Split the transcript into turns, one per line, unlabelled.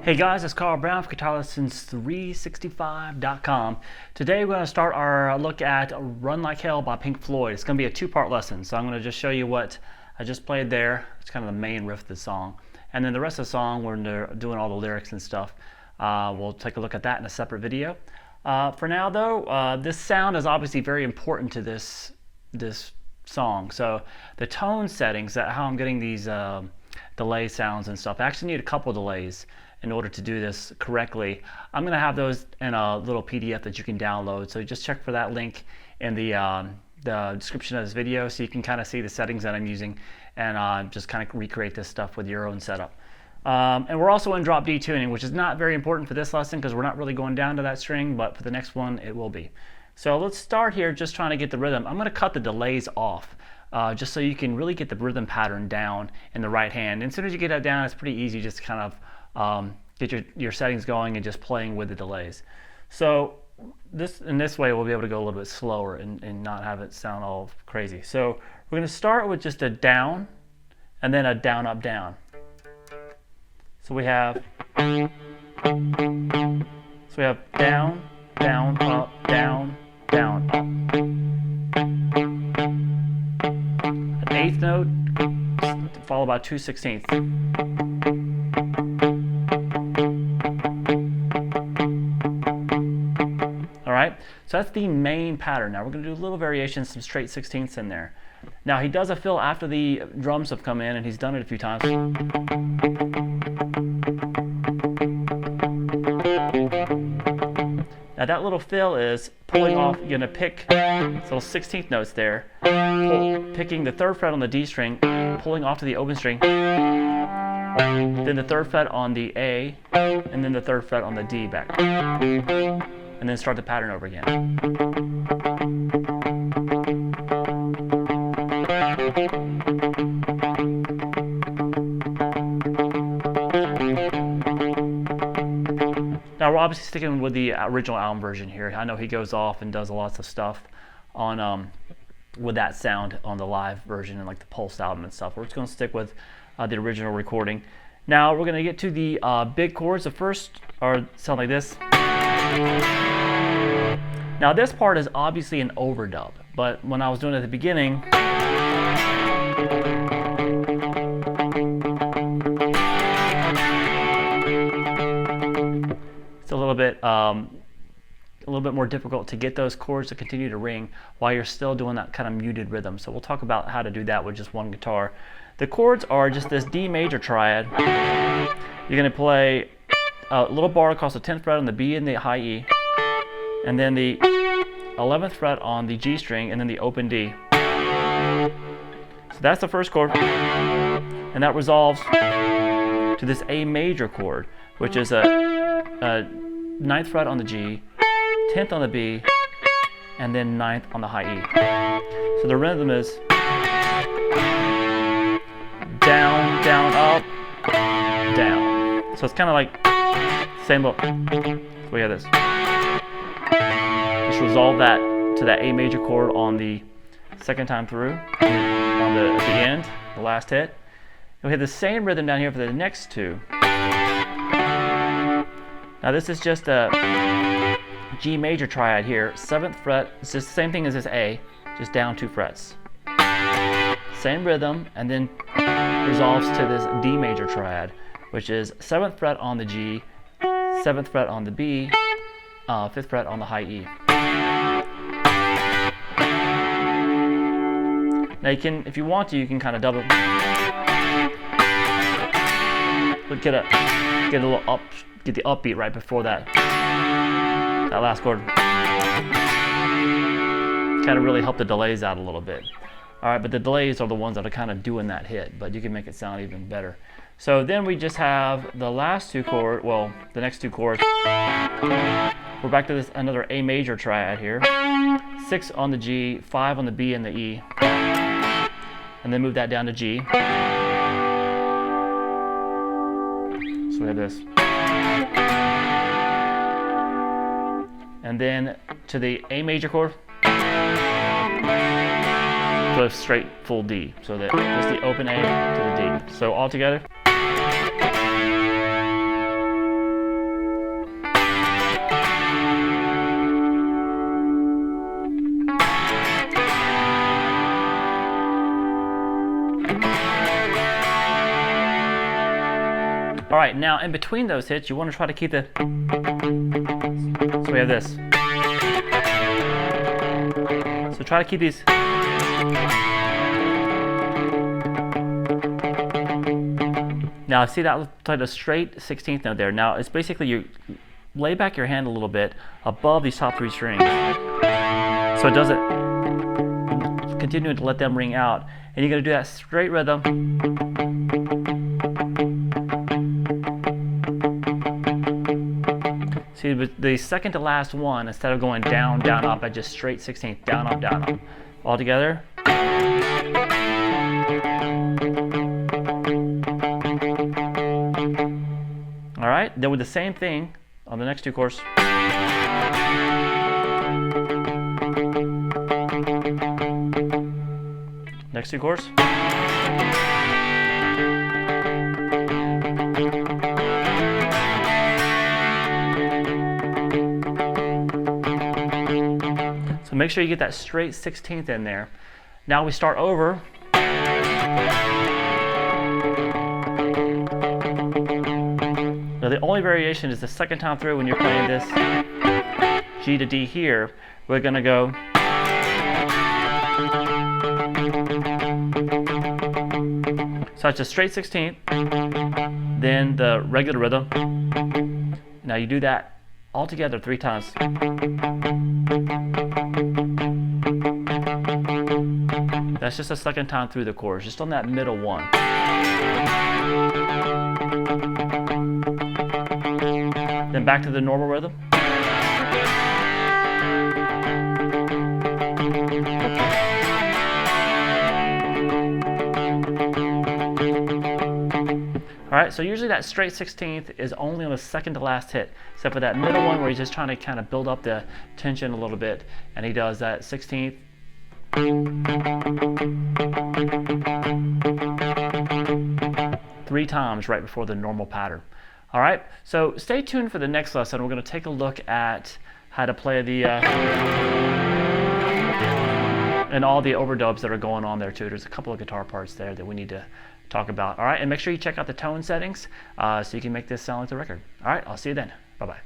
Hey guys, it's Carl Brown from GL365.com. Today we're going to start our look at Run Like Hell by Pink Floyd. It's going to be a two-part lesson, so I'm going to just show you what I just played there. It's kind of the main riff of the song. And then the rest of the song, when they're doing all the lyrics and stuff, we'll take a look at that in a separate video. For now though, this sound is obviously very important to this song. So the tone settings, how I'm getting these delay sounds and stuff, I actually need a couple delays in order to do this correctly. I'm going to have those in a little PDF that you can download, so just check for that link in the description of this video so you can kind of see the settings that I'm using and just kind of recreate this stuff with your own setup. And we're also in drop D tuning, which is not very important for this lesson because we're not really going down to that string, but for the next one it will be. So let's start here just trying to get the rhythm. I'm going to cut the delays off just so you can really get the rhythm pattern down in the right hand. And as soon as you get that down, it's pretty easy just to kind of get your settings going and just playing with the delays. So in this way we'll be able to go a little bit slower and not have it sound all crazy. So we're going to start with just a down and then a down up down. So we have down, down, up, down, down, up. An eighth note followed by 2/16. Alright, so that's the main pattern. Now we're going to do a little variation, some straight 16ths in there. Now he does a fill after the drums have come in, and he's done it a few times. Now that little fill is pulling off, you're going to pick little 16th notes there, picking the 3rd fret on the D string, pulling off to the open string, then the 3rd fret on the A, and then the 3rd fret on the D back. And then start the pattern over again. Now we're obviously sticking with the original album version here. I know he goes off and does lots of stuff on with that sound on the live version and like the Pulse album and stuff. We're just going to stick with the original recording. Now we're going to get to the big chords. The first sound like this. Now this part is obviously an overdub, but when I was doing it at the beginning, it's a little bit more difficult to get those chords to continue to ring while you're still doing that kind of muted rhythm. So we'll talk about how to do that with just one guitar. The chords are just this D major triad. You're going to play a little bar across the 10th fret on the B and the high E, and then the 11th fret on the G string, and then the open D. So that's the first chord, and that resolves to this A major chord, which is a 9th fret on the G, 10th on the B, and then 9th on the high E. So the rhythm is down, down, up, down. So it's kind of like same look. So we have this. Just resolve that to that A major chord on the second time through, at the end, the last hit. And we have the same rhythm down here for the next two. Now this is just a G major triad here, 7th fret. It's just the same thing as this A, just down 2 frets. Same rhythm, and then resolves to this D major triad, which is 7th fret on the G, 7th fret on the B, 5th fret on the high E. Now you can, if you want to, you can kind of double get a little up, get the upbeat right before that last chord. Kind of really help the delays out a little bit. All right, but the delays are the ones that are kind of doing that hit, but you can make it sound even better. So then we just have the last two chords, well, the next two chords. We're back to this another A major triad here. 6 on the G, 5 on the B and the E, and then move that down to G. So we have this. And then to the A major chord, go straight full D. So that just the open A to the D. So all together. All right, now in between those hits, you want to try to keep the, so we have this. So try to keep these. Now see that looks like a straight 16th note there. Now it's basically you lay back your hand a little bit above these top 3 strings. So it doesn't continue to let them ring out. And you're going to do that straight rhythm. See, the second to last one, instead of going down, down, up, I just straight 16th, down, up, down, up. All together. All right, then with the same thing on the next two chords. Next two chords. So make sure you get that straight 16th in there. Now we start over. Now the only variation is the second time through when you're playing this G to D here. We're going to go. So it's a straight 16th, then the regular rhythm. Now you do that all together 3 times. That's just a second time through the chorus, just on that middle one. Then back to the normal rhythm. All right, so usually that straight 16th is only on the second to last hit, except for that middle one where he's just trying to kind of build up the tension a little bit, and he does that 16th. 3 times right before the normal pattern. All right, so stay tuned for the next lesson. We're going to take a look at how to play the and all the overdubs that are going on there too. There's a couple of guitar parts there that we need to talk about. All right, and make sure you check out the tone settings so you can make this sound like the record. All right, I'll see you then. Bye-bye.